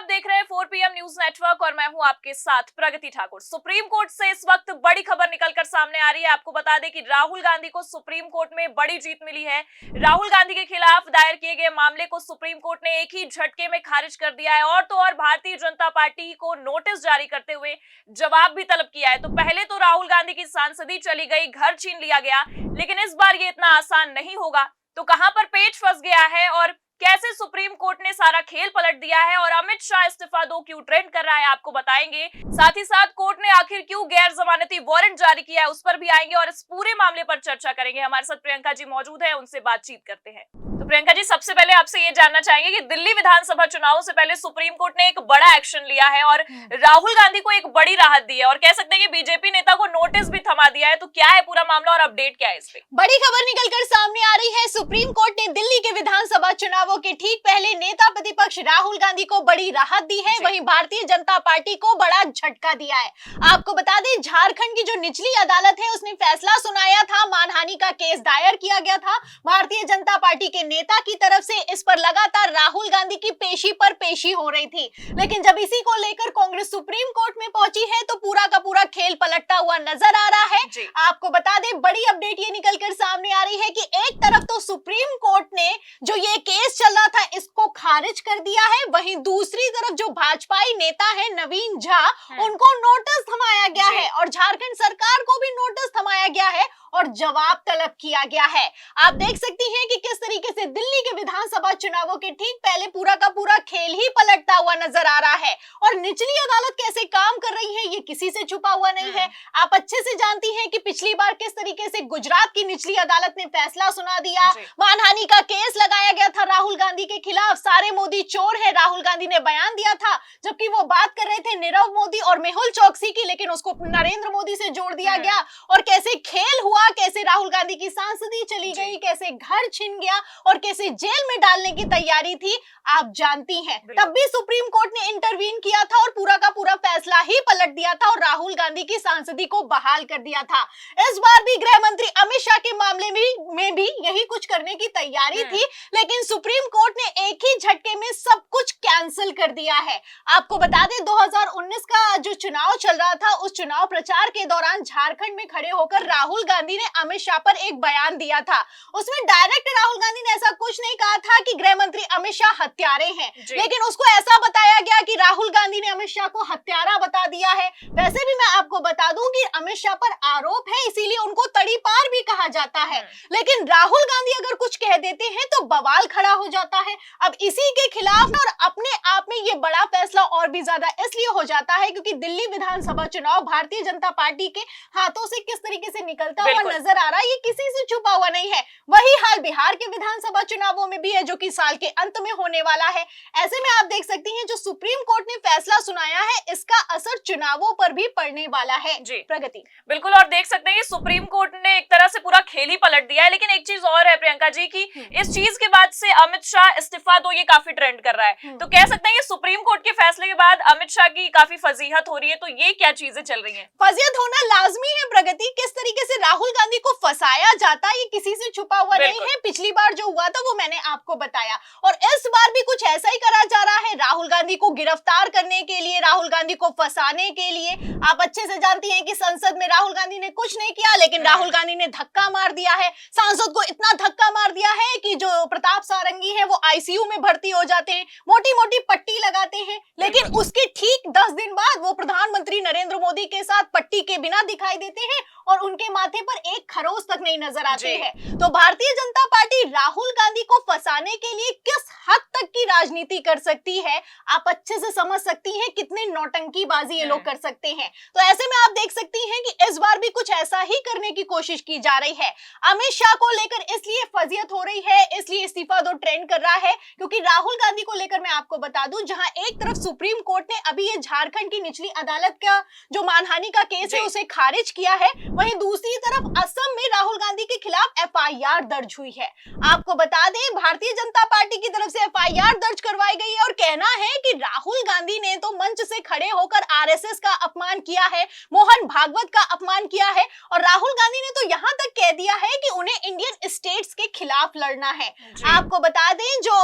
आप देख रहे हैं 4 PM न्यूज नेटवर्क और मैं हूं आपके साथ प्रगति ठाकुर। सुप्रीम कोर्ट से इस वक्त बड़ी खबर निकलकर सामने आ रही है। आपको बता दें कि राहुल गांधी को सुप्रीम कोर्ट में बड़ी जीत मिली है। राहुल गांधी के खिलाफ दायर किए गए मामले को सुप्रीम कोर्ट ने एक ही झटके में खारिज कर दिया है और तो और भारतीय जनता पार्टी को नोटिस जारी करते हुए जवाब भी तलब किया है। तो पहले तो राहुल गांधी की सांसदी चली गई, घर छीन लिया गया, लेकिन इस बार ये इतना आसान नहीं होगा। तो कहां पर पेच फंस गया है और कैसे सुप्रीम कोर्ट ने सारा खेल पलट दिया है और अमित शाह इस्तीफा दो क्यों ट्रेंड कर रहा है, आपको बताएंगे। साथ ही साथ कोर्ट ने आखिर क्यों गैर जमानती वारंट जारी किया है, उस पर भी आएंगे और इस पूरे मामले पर चर्चा करेंगे। हमारे साथ प्रियंका जी मौजूद है, उनसे बातचीत करते हैं। तो प्रियंका जी, सबसे पहले आपसे ये जानना चाहेंगे कि दिल्ली विधानसभा चुनावों से पहले सुप्रीम कोर्ट ने एक बड़ा एक्शन लिया है और राहुल गांधी को एक बड़ी राहत दी है और कह सकते हैं कि बीजेपी नेता को नोटिस भी थमा दिया है। तो क्या है पूरा मामला और अपडेट क्या है इस पे? बड़ी खबर निकलकर सामने आ रही है। सुप्रीम कोर्ट ने दिल्ली के विधानसभा चुनावों के ठीक पहले नेता प्रतिपक्ष राहुल गांधी को बड़ी राहत दी है, वहीं भारतीय जनता पार्टी को बड़ा झटका दिया है। आपको बता दें, झारखंड की जो निचली अदालत है उसने फैसला सुनाया था, मानहानि का केस दायर किया गया था भारतीय जनता पार्टी के नेता की तरफ से। इस पर लगातार राहुल गांधी की पेशी पर पेशी हो रही थी, लेकिन जब इसी को लेकर कांग्रेस सुप्रीम कोर्ट में पहुंची है तो पूरा का पूरा खेल पलटता हुआ नजर आ रहा है। आपको बता दें, बड़ी अपडेट ये निकलकर सामने आ रही है कि एक तरफ तो सुप्रीम कोर्ट ने जो ये केस चल रहा था इसको खारिज कर दिया है, वहीं दूसरी तरफ जो भाजपाई नेता है नवीन झा, उनको नोटिस थमाया गया है और झारखंड सरकार को भी नोटिस थमाया गया है और जवाब तलब किया गया है। आप देख सकती हैं कि किस तरीके से दिल्ली के विधानसभा चुनावों के ठीक पहले पूरा का पूरा खेल ही पलटता हुआ नजर आ रहा है और निचली अदालत कैसे काम कर रही है ये किसी से छुपा हुआ नहीं है। आप अच्छे से जानती हैं कि पिछली बार किस तरीके से गुजरात की निचली अदालत ने फैसला सुना दिया, मानहानि का केस लगाया गया था राहुल गांधी के खिलाफ, सारे मोदी चोर है राहुल गांधी ने बयान दिया था, जबकि वो बात कर रहे थे नीरव मोदी और मेहुल चोकसी की, लेकिन उसको नरेंद्र मोदी से जोड़ दिया गया और कैसे खेल हुआ, कैसे राहुल गांधी की सांसदी चली गई, कैसे घर छिन गया और कैसे जेल में डालने की तैयारी थी, आप जानती हैं। तब भी सुप्रीम कोर्ट ने इंटरवीन किया था और पूरा का पूरा फैसला ही पलट दिया था और राहुल गांधी की सांसदी को बहाल कर दिया था। इस बार भी गृह मंत्री अमित शाह के मामले में भी यही कुछ करने की तैयारी थी, लेकिन सुप्रीम कोर्ट ने एक ही झटके में सब कुछ कैंसिल कर दिया है। आपको बता दें, 2019 का जो चुनाव चल रहा था उस चुनाव प्रचार के दौरान झारखंड में खड़े होकर राहुल गांधी ने अमित शाह पर एक बयान दिया था। उसमें डायरेक्ट राहुल गांधी ने ऐसा कुछ नहीं कहा था कि गृह मंत्री अमित शाह हत्यारे हैं, लेकिन उसको ऐसा बताया गया कि राहुल गांधी ने अमित शाह को हत्यारा बता दिया है। वैसे भी मैं आपको बता दूं कि अमित शाह पर आरोप है, इसीलिए उनको तड़ीपार भी कहा जाता है, लेकिन राहुल गांधी अगर कुछ कह देते हैं तो बवाल खड़ा हो जाता है। अब इसी के खिलाफ और अपने आप में ये बड़ा फैसला और भी ज्यादा इसलिए हो जाता है क्योंकि दिल्ली विधानसभा चुनाव भारतीय जनता पार्टी के हाथों से किस तरीके से निकलता हुआ नजर आ रहा है, ये किसी से छुपा हुआ नहीं है। वही हाल बिहार के विधानसभा चुनावों में भी है, जो कि साल के अंत में होने वाला है। ऐसे में आप देख सकती हैं जो सुप्रीम कोर्ट ने फैसला सुनाया है इसका असर चुनावों पर भी पड़ने वाला है। प्रगति बिल्कुल, और देख सकते हैं कि सुप्रीम कोर्ट ने एक तरह से पूरा खेल ही पलट दिया है। लेकिन एक चीज और है प्रियंका जी की इस चीज के बाद से अमित शाह इस्तीफा दो ये काफी ट्रेंड कर रहा है, तो कह सकते हैं कि सुप्रीम कोर्ट के फैसले के बाद अमित शाह की काफी फजीहत हो रही है। तो ये क्या चीजें चल रही है? फजीहत होना लाजमी है प्रगति। किस तरीके से राहुल गांधी को फंसाया जाता है ये किसी से छुपा हुआ नहीं है। पिछली बार जो हुआ था वो मैंने आपको बताया और इस बार भी कुछ ऐसा ही करा जा रहा है, राहुल गांधी को गिरफ्तार करने के लिए, राहुल गांधी को फंसाने के लिए। आप अच्छे से जानती हैं कि संसद में राहुल गांधी ने कुछ नहीं किया, लेकिन राहुल गांधी ने धक्का मार दिया है, सांसद को इतना धक्का मार दिया है कि जो प्रताप सारंगी है वो आईसीयू में भर्ती हो जाते हैं, मोटी मोटी पट्टी लगाते हैं, लेकिन उसके ठीक 10 दिन बाद वो प्रधानमंत्री नरेंद्र मोदी के साथ पट्टी के बिना दिखाई देते हैं और उनके माथे पर एक खरोंच तक नहीं नजर आते हैं। तो भारतीय जनता पार्टी राहुल गांधी को फंसाने के लिए किस हद तक की राजनीति कर सकती है, आप अच्छे से समझ सकती हैं कितने नौटंकीबाजी ये लोग कर सकते हैं। तो ऐसे में आप देख सकती हैं कि इस बार भी कुछ ऐसा ही करने की कोशिश की जा रही है। अमित शाह को लेकर इसलिए फजीहत हो रही है, इसलिए इस्तीफा दो ट्रेंड कर रहा है क्योंकि राहुल गांधी को लेकर मैं आपको बता दूं, जहां एक तरफ सुप्रीम कोर्ट ने अभी ये झारखंड की निचली अदालत का जो मानहानि का केस है उसे खारिज किया है, वहीं दूसरी तरफ असम में राहुल गांधी के खिलाफ FIR दर्ज हुई है। आपको बता दें, भारतीय जनता पार्टी की तरफ से एफआईआर दर्ज करवाई गई है और कहना है कि राहुल गांधी ने तो मंच से खड़े होकर आरएसएस का अपमान किया है, मोहन भागवत का अपमान किया है और राहुल गांधी ने तो यहां तक कह दिया है कि उन्हें इंडियन स्टेट्स के खिलाफ लड़ना है। आपको बता दें, जो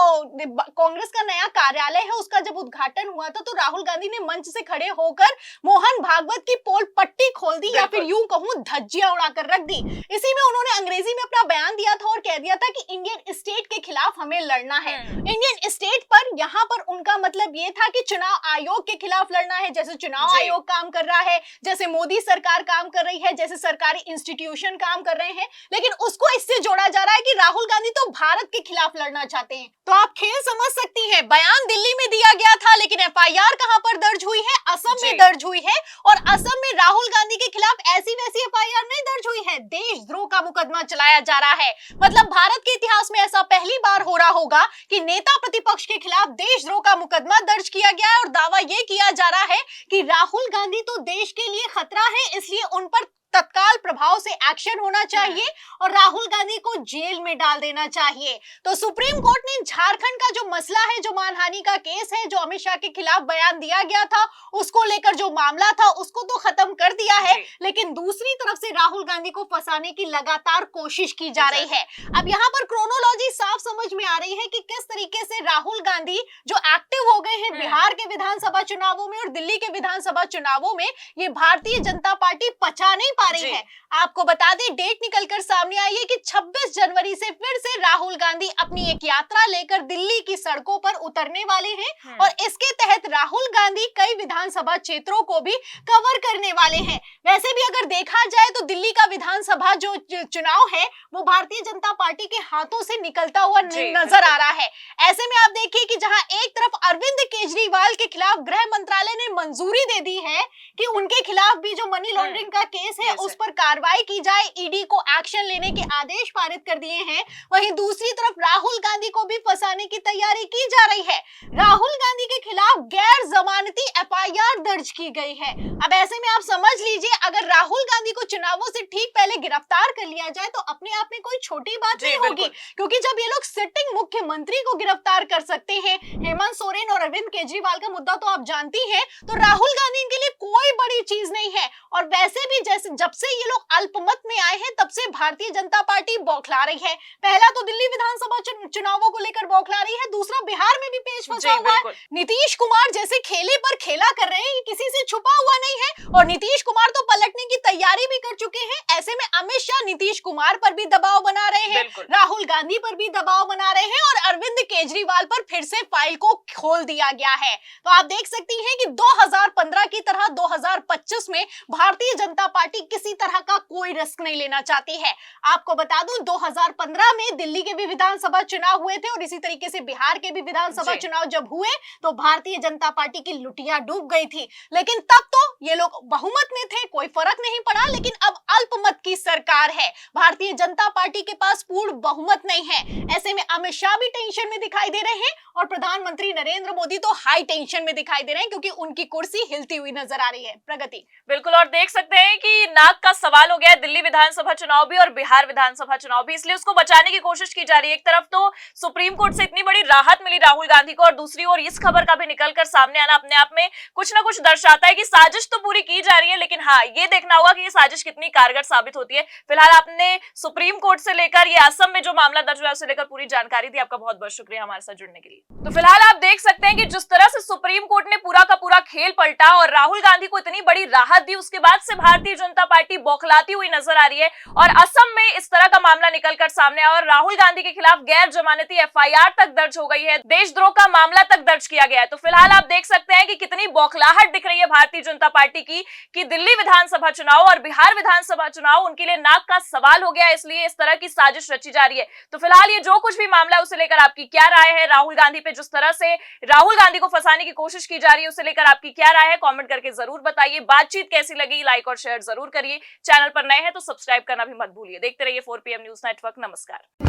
कांग्रेस का नया कार्यालय है उसका जब उद्घाटन हुआ था तो राहुल गांधी ने मंच से खड़े होकर मोहन भागवत की पोल पट्टी खोल दी या फिर यूं कहूं धज्जियां उड़ाकर रख दी। इसी में उन्होंने अंग्रेजी में अपना बयान दिया था और कह दिया था कि इंडियन स्टेट के खिलाफ हमें लड़ना है। इंडियन स्टेट पर यहाँ पर उनका मतलब ये था कि चुनाव आयोग के खिलाफ लड़ना है, जैसे चुनाव आयोग काम कर रहा है, जैसे मोदी सरकार काम कर रही है, जैसे सरकारी इंस्टीट्यूशन काम कर रहे हैं, लेकिन उसको इससे जोड़ा जा रहा है कि राहुल गांधी तो भारत के खिलाफ लड़ना चाहते हैं। तो आप खेल समझ सकती हैं, बयान दिल्ली में दिया गया था लेकिन एफआईआर कहां पर दर्ज हुई है? असम में दर्ज हुई है और असम में राहुल गांधी के खिलाफ ऐसी वैसी एफआईआर नहीं दर्ज हुई है, देशद्रोह का मुकदमा चलाया जा रहा है। मतलब भारत के इतिहास में ऐसा पहली बार हो रहा होगा कि नेता प्रतिपक्ष के खिलाफ देशद्रोह का मुकदमा दर्ज किया गया है और दावा यह किया जा रहा है कि राहुल गांधी तो देश के लिए खतरा है, इसलिए उन पर तत्काल प्रभाव से एक्शन होना चाहिए और राहुल गांधी को जेल में डाल देना चाहिए। तो सुप्रीम कोर्ट ने झारखंड का जो मसला है, जो मानहानि का केस है, जो अमित शाह के खिलाफ बयान दिया गया था, उसको लेकर जो मामला था उसको तो खत्म कर दिया है, लेकिन दूसरी तरफ से राहुल गांधी को फंसाने की लगातार कोशिश की जा रही है। अब यहाँ पर क्रोनोलॉजी साफ समझ में आ रही है कि किस तरीके से राहुल गांधी जो एक्टिव हो गए हैं बिहार के विधानसभा चुनावों में और दिल्ली के विधानसभा चुनावों में, ये भारतीय जनता पार्टी पचा नहीं पा रही है। आपको बता दें, डेट निकलकर सामने आई है कि 26 जनवरी से फिर से राहुल गांधी अपनी एक यात्रा लेकर दिल्ली की सड़कों पर उतरने वाले हैं और इसके तहत राहुल गांधी कई विधानसभा क्षेत्रों को भी कवर करने वाले हैं। वैसे भी अगर देखा जाए तो दिल्ली का विधानसभा जो चुनाव है वो भारतीय जनता पार्टी के हाथों से निकलता हुआ नजर आ रहा है। ऐसे में आप देखिए कि जहां एक तरफ अरविंद केजरीवाल के खिलाफ गृह मंत्रालय ने मंजूरी दे दी है कि उनके खिलाफ भी जो मनी लॉन्ड्रिंग का केस है उस पर कार्रवाई की जाए, ईडी को एक्शन लेने के आदेश पारित कर दिए हैं, वहीं दूसरी तरफ राहुल गांधी को भी फंसाने की तैयारी की जा रही है। राहुल गांधी के खिलाफ गैर जमानती एफआईआर दर्ज की गई है। अब ऐसे में आप समझ लीजिए, अगर राहुल गांधी को चुनावों से ठीक पहले गिरफ्तार कर लिया जाए तो अपने आप में कोई छोटी बात नहीं होगी, क्योंकि जब ये लोग सिटिंग मुख्यमंत्री को गिरफ्तार कर सकते हैं, हेमंत सोरेन और अरविंद केजरीवाल का मुद्दा तो आप जानती हैं, तो राहुल गांधी के लिए कोई बड़ी चीज नहीं है। और वैसे भी जैसे जब से ये लोग अल्पमत में आए हैं तब से भारतीय जनता पार्टी बौखला रही है। पहला तो दिल्ली विधानसभा चुनावों को लेकर बौखला रही है, दूसरा बिहार में भी पेच फंसा हुआ है। नीतीश कुमार जैसे खेले पर खेला कर रहे हैं, किसी से छुपा हुआ नहीं है और नीतीश कुमार तो पलटने की तैयारी भी कर चुके हैं। ऐसे में अमित शाह नीतीश कुमार पर भी दबाव बना रहे हैं, राहुल गांधी पर भी दबाव बना रहे हैं और अरविंद केजरीवाल पर फिर से फाइल को खोल दिया गया है। तो आप देख सकती हैं कि 2015 की तरह 2025 में भारतीय जनता पार्टी किसी तरह का कोई रिस्क नहीं लेना चाहती है। आपको बता दूं, 2015 में दिल्ली के भी विधानसभा चुनाव हुए थे और इसी तरीके से बिहार के भी विधानसभा चुनाव जब हुए तो भारतीय जनता पार्टी की लुटिया डूब गई थी, लेकिन तब तो ये लोग बहुमत में थे, कोई फर्क नहीं पड़ा। लेकिन अब अल्पमत की सरकार है, भारतीय जनता पार्टी के पास पूर्ण बहुमत नहीं है। ऐसे में अमित शाह भी टेंशन में दिखाई दे रहे हैं और प्रधानमंत्री नरेंद्र मोदी तो हाई टेंशन में दिखाई दे रहे हैं, क्योंकि उनकी कुर्सी हिलती हुई नजर आ रही है। प्रगति बिल्कुल, और देख सकते हैं कि नाक का सवाल हो गया है दिल्ली विधानसभा चुनाव भी और बिहार विधानसभा चुनाव भी, इसलिए उसको बचाने की कोशिश की जा रही है। एक तरफ तो सुप्रीम कोर्ट से इतनी बड़ी राहत मिली राहुल गांधी को और दूसरी ओर इस खबर का भी निकलकर सामने आना अपने आप में कुछ ना कुछ दर्शाता है कि साजिश तो पूरी की जा रही है, लेकिन हाँ, ये देखना होगा कि ये साजिश कितनी कारगर साबित होती है। फिलहाल आपने सुप्रीम कोर्ट से लेकर ये असम में जो मामला दर्ज हुआ है उसे लेकर पूरी जानकारी दी। आपका बहुत बहुत शुक्रिया हमारे साथ जुड़ने के लिए। तो फिलहाल आप देख सकते हैं कि जिस तरह से सुप्रीम कोर्ट ने पूरा का पूरा खेल पलटा और राहुल गांधी को इतनी बड़ी राहत दी, उसके बाद से भारतीय जनता पार्टी बौखलाती हुई नजर आ रही है और असम में इस तरह का मामला निकलकर सामने आया और राहुल गांधी के खिलाफ गैर जमानती एफआईआर तक दर्ज हो गई है, देशद्रोह का मामला तक दर्ज किया गया है। तो फिलहाल आप देख सकते हैं कि कितनी बौखलाहट दिख रही है भारतीय जनता पार्टी की कि दिल्ली विधानसभा चुनाव और बिहार विधानसभा चुनाव उनके लिए नाक का सवाल हो गया, इसलिए इस तरह की साजिश रची जा रही है। तो फिलहाल ये जो कुछ भी मामला है उसे लेकर आपकी क्या राय है? राहुल गांधी पे जिस तरह से राहुल गांधी को फंसाने की कोशिश की जा रही है उसे लेकर आपकी क्या राय है? कमेंट करके जरूर बताइए। बातचीत कैसी लगी लाइक और शेयर जरूर करिए। चैनल पर नए हैं तो सब्सक्राइब करना भी मत भूलिए। देखते रहिए 4PM न्यूज नेटवर्क। नमस्कार।